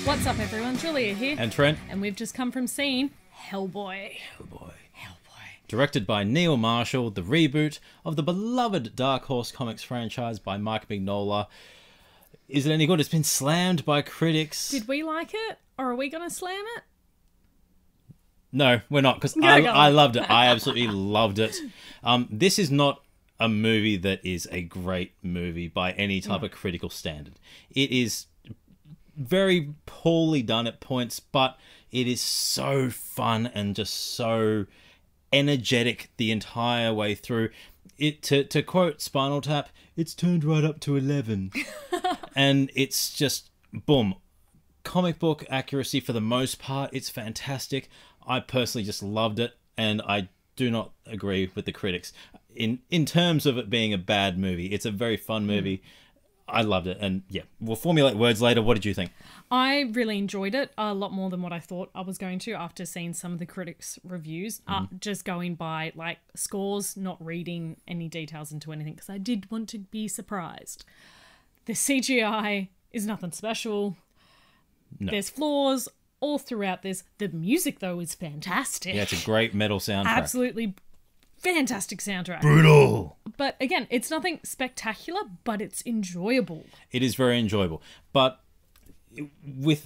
What's up, everyone? Julia here. And Trent. And we've just come from seeing Hellboy. Hellboy. Directed by Neil Marshall, the reboot of the beloved Dark Horse Comics franchise by Mike Mignola. Is it any good? It's been slammed by critics. Did we like it? Or are we going to slam it? No, we're not, because I loved it. I absolutely loved it. This is not a movie that is a great movie by any type of critical standard. It is very poorly done at points, but it is so fun and just so energetic the entire way through. It to quote Spinal Tap, it's turned right up to 11. And it's just boom, comic book accuracy for the most part. It's fantastic. I personally just loved it, and I do not agree with the critics in terms of it being a bad movie. It's a very fun movie. I loved it, and yeah, we'll formulate words later. What did you think? I really enjoyed it a lot more than what I thought I was going to after seeing some of the critics' reviews. Just going by like scores, not reading any details into anything, because I did want to be surprised. The CGI is nothing special. No. There's flaws all throughout this. The music, though, is fantastic. Yeah, it's a great metal soundtrack. Absolutely fantastic soundtrack. Brutal. But again, it's nothing spectacular, but it's enjoyable. It is very enjoyable. But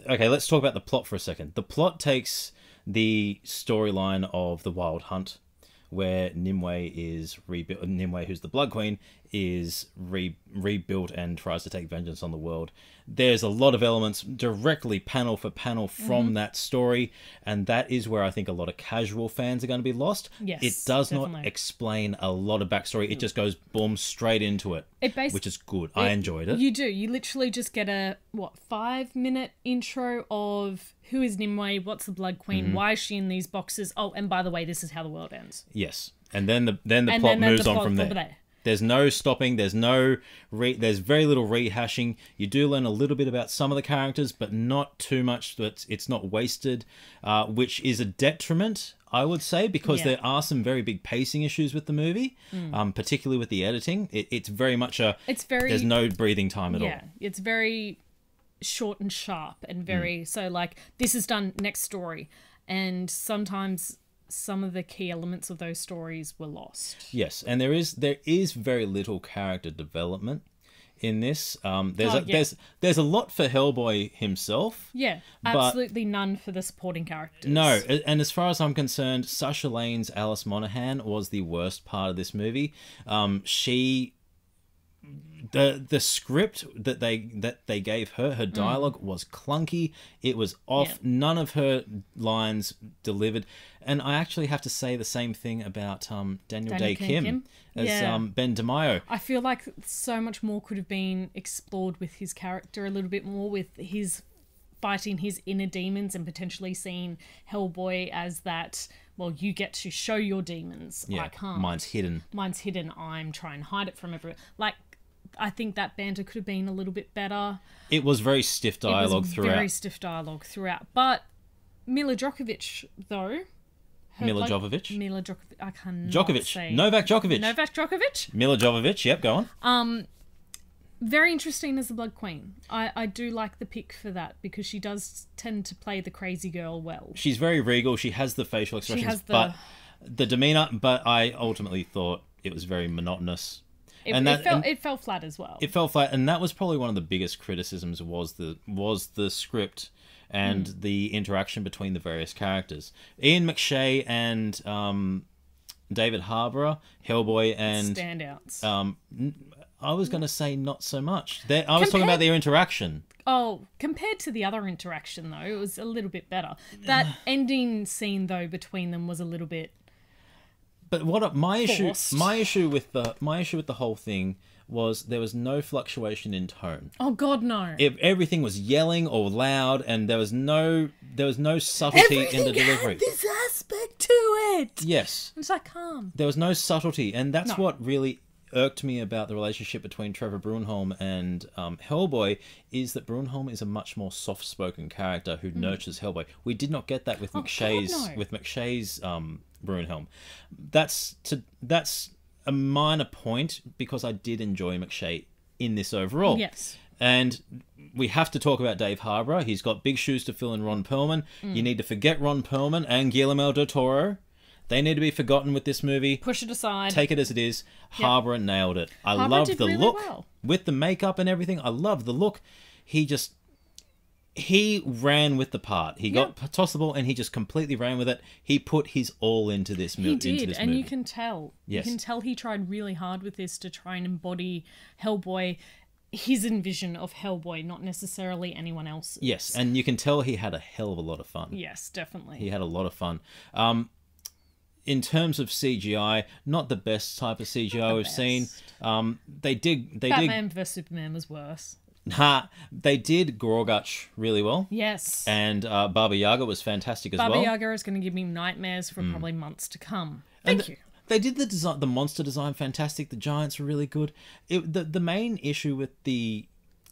okay, let's talk about the plot for a second. The plot takes the storyline of the Wild Hunt, where Nimue is rebuilt. Nimue, who's the Blood Queen, is rebuilt and tries to take vengeance on the world. There's a lot of elements directly panel for panel from that story, and that is where I think a lot of casual fans are going to be lost. Yes, it does definitely not explain a lot of backstory. It just goes boom straight into it, which is good. I enjoyed it. You do. You literally just get a 5-minute intro of who is Nimue, what's the Blood Queen, why is she in these boxes? Oh, and by the way, this is how the world ends. Yes, and then the plot moves on from there. There's no stopping. There's very little rehashing. You do learn a little bit about some of the characters, but not too much. That it's not wasted, which is a detriment, I would say, because there are some very big pacing issues with the movie, particularly with the editing. It's very much there's no breathing time at all. Yeah, it's very short and sharp and very so like this is done, next story, and sometimes some of the key elements of those stories were lost. Yes, and there is very little character development in this. There's a lot for Hellboy himself. Yeah, absolutely none for the supporting characters. No, and as far as I'm concerned, Sasha Lane's Alice Monaghan was the worst part of this movie. The script that they gave her dialogue was clunky. It was off. Yeah. None of her lines delivered. And I actually have to say the same thing about Daniel Day Kim as Ben DeMaio. I feel like so much more could have been explored with his character a little bit more, with his fighting his inner demons and potentially seeing Hellboy as that, well, you get to show your demons. Yeah, I can't. Mine's hidden. I'm trying to hide it from everyone. Like, I think that banter could have been a little bit better. It was very stiff dialogue throughout. Very stiff dialogue throughout. But Mila Djokovic, though. Mila Jovovich? Mila Djokovic. I cannot say. Novak Djokovic. Novak Djokovic? Mila Jovovich, yep, go on. Very interesting as the Blood Queen. I do like the pick for that, because she does tend to play the crazy girl well. She's very regal. She has the facial expressions, but the demeanour, but I ultimately thought it was very monotonous. It fell flat as well. It fell flat, and that was probably one of the biggest criticisms was the script and the interaction between the various characters. Ian McShane and David Harbour, Hellboy, and standouts. I was going to say not so much. I was talking about their interaction. Oh, compared to the other interaction, though, it was a little bit better. That ending scene, though, between them was a little bit. But my issue with the whole thing was there was no fluctuation in tone. Oh God, no! Everything was yelling or loud, and there was no subtlety in the delivery. Had this aspect to it. Yes, it's like calm. There was no subtlety, and that's what really irked me about the relationship between Trevor Brunholm and Hellboy, is that Brunholm is a much more soft-spoken character who nurtures Hellboy. We did not get that with McShane's Brunholm. That's a minor point, because I did enjoy McShane in this overall. Yes. And we have to talk about Dave Harbour. He's got big shoes to fill in Ron Perlman. You need to forget Ron Perlman and Guillermo del Toro. They need to be forgotten with this movie. Push it aside. Take it as it is. Yep. Harbour nailed it. I loved the look. With the makeup and everything. I loved the look. He ran with the part. He got tossed the ball and he just completely ran with it. He put his all into this movie. He did, and you can tell. Yes. You can tell he tried really hard with this to try and embody Hellboy, his envision of Hellboy, not necessarily anyone else's. Yes, and you can tell he had a hell of a lot of fun. Yes, definitely. He had a lot of fun. In terms of CGI, not the best type of CGI we've seen. Batman vs Superman was worse. They did Gorgatch really well. Yes. And Baba Yaga was fantastic as well. Baba Yaga is going to give me nightmares for probably months to come. Thank you. They did the monster design fantastic. The giants were really good. The main issue with the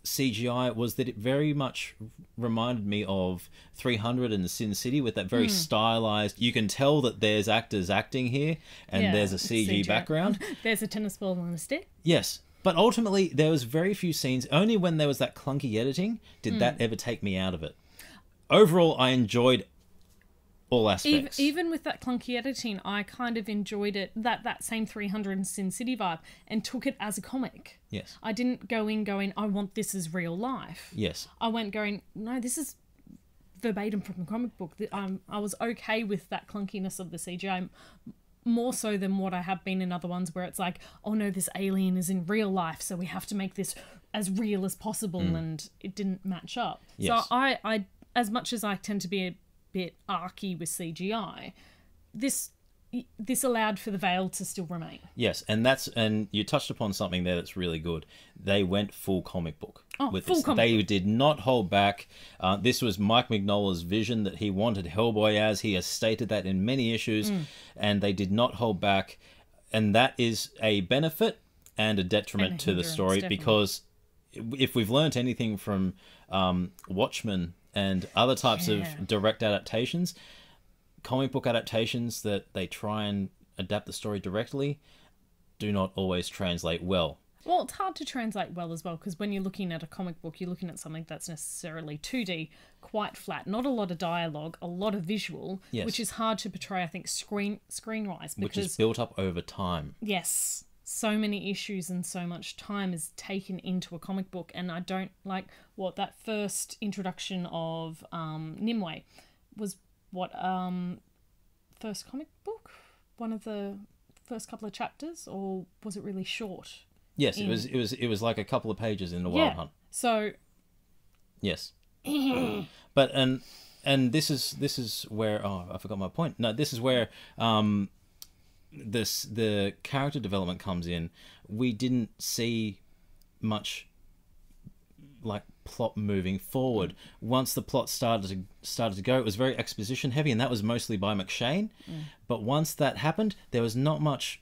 CGI was that it very much reminded me of 300 and Sin City with that very stylized. You can tell that there's actors acting here and there's a CG background. There's a tennis ball on a stick. Yes. But ultimately, there was very few scenes. Only when there was that clunky editing did that ever take me out of it. Overall, I enjoyed all aspects. Even with that clunky editing, I kind of enjoyed it, that same 300 and Sin City vibe, and took it as a comic. Yes. I didn't go in going, I want this as real life. Yes. I went going, no, this is verbatim from the comic book. I was okay with that clunkiness of the CGI, more so than what I have been in other ones where it's like, oh no, this alien is in real life, so we have to make this as real as possible, and it didn't match up. Yes. So I, as much as I tend to be a bit arky with CGI, this allowed for the veil to still remain. Yes, and you touched upon something there that's really good. They went full comic book with this. They did not hold back. This was Mike Mignola's vision that he wanted Hellboy as. He has stated that in many issues, and they did not hold back. And that is a benefit and a detriment to the story, definitely. Because if we've learnt anything from Watchmen and other types of direct adaptations, comic book adaptations that they try and adapt the story directly do not always translate well. Well, it's hard to translate well as well, because when you're looking at a comic book, you're looking at something that's necessarily 2D, quite flat, not a lot of dialogue, a lot of visual, which is hard to portray, I think, screen-wise. Which is built up over time. Yes. So many issues and so much time is taken into a comic book, and I don't like that first introduction of Nimue was first comic book, one of the first couple of chapters, or was it really short? Yes, it was like a couple of pages in the Wild Hunt. So yes. But and this is where I forgot my point. No, this is where the character development comes in. We didn't see much like plot moving forward. Once the plot started to go, it was very exposition heavy, and that was mostly by McShane. But once that happened, there was not much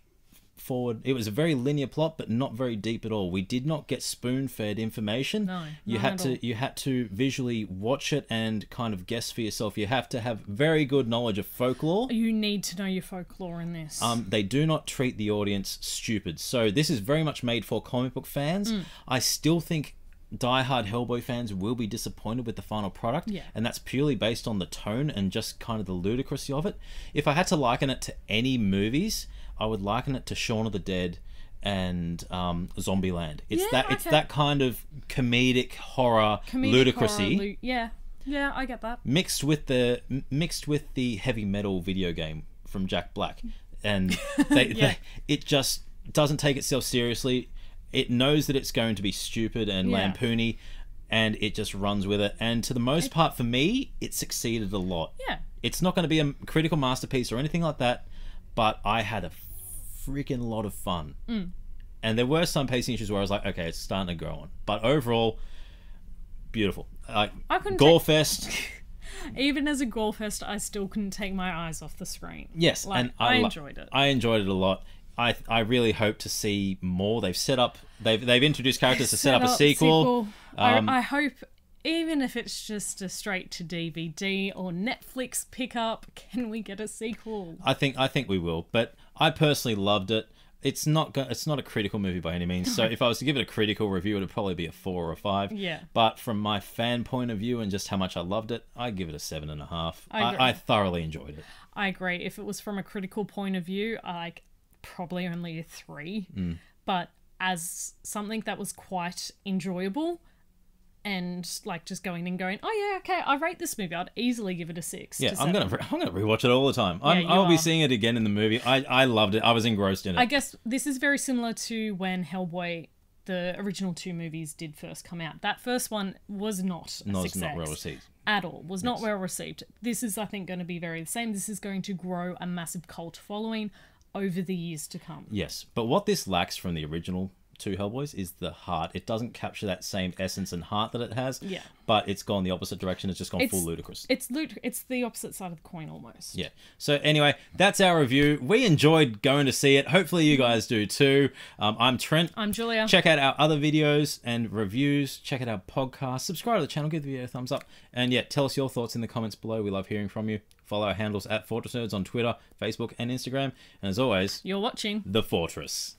forward. It was a very linear plot, but not very deep at all. We did not get spoon-fed information. No, you had to visually watch it and kind of guess for yourself. You have to have very good knowledge of folklore. You need to know your folklore in this. They do not treat the audience stupid. So this is very much made for comic book fans. I still think diehard Hellboy fans will be disappointed with the final product, and that's purely based on the tone and just kind of the ludicrousy of it. If I had to liken it to any movies, I would liken it to Shaun of the Dead and Zombieland. It's that kind of comedic horror ludicrousy. I get that. Mixed with the heavy metal video game from Jack Black, and it just doesn't take itself seriously. It knows that it's going to be stupid and lampoony, and it just runs with it. And to the most part, for me, it succeeded a lot. Yeah. It's not going to be a critical masterpiece or anything like that, but I had a freaking lot of fun. And there were some pacing issues where I was like, okay, it's starting to grow on. But overall, beautiful. Gorefest. Even as a Gorefest, I still couldn't take my eyes off the screen. Yes, and I enjoyed it. I enjoyed it a lot. I really hope to see more. They've introduced characters to set up a sequel. I hope, even if it's just a straight to DVD or Netflix pickup, can we get a sequel? I think we will. But I personally loved it. It's not a critical movie by any means. So if I was to give it a critical review, it would probably be a 4 or a 5. Yeah. But from my fan point of view and just how much I loved it, I'd give it a 7.5. I thoroughly enjoyed it. I agree. If it was from a critical point of view, probably only a 3. But as something that was quite enjoyable and like just going and going, oh yeah, okay, I rate this movie, I'd easily give it a 6. Yeah, I'm gonna rewatch it all the time. I'll be seeing it again in the movie. I loved it. I was engrossed in it. I guess this is very similar to when Hellboy, the original 2 movies, did first come out. That first one was not a success. Not well received. At all. Was not well received. This is, I think, going to be very the same. This is going to grow a massive cult following over the years to come. Yes, but what this lacks from the original 2 Hellboys is the heart. It doesn't capture that same essence and heart that it has. Yeah. But it's gone the opposite direction. It's just gone full ludicrous. It's the opposite side of the coin almost. Yeah. So anyway, that's our review. We enjoyed going to see it. Hopefully you guys do too. I'm Trent. I'm Julia. Check out our other videos and reviews. Check out our podcast. Subscribe to the channel. Give the video a thumbs up. And yeah, tell us your thoughts in the comments below. We love hearing from you. Follow our handles at Fortress Nerds on Twitter, Facebook, and Instagram. And as always, you're watching The Fortress.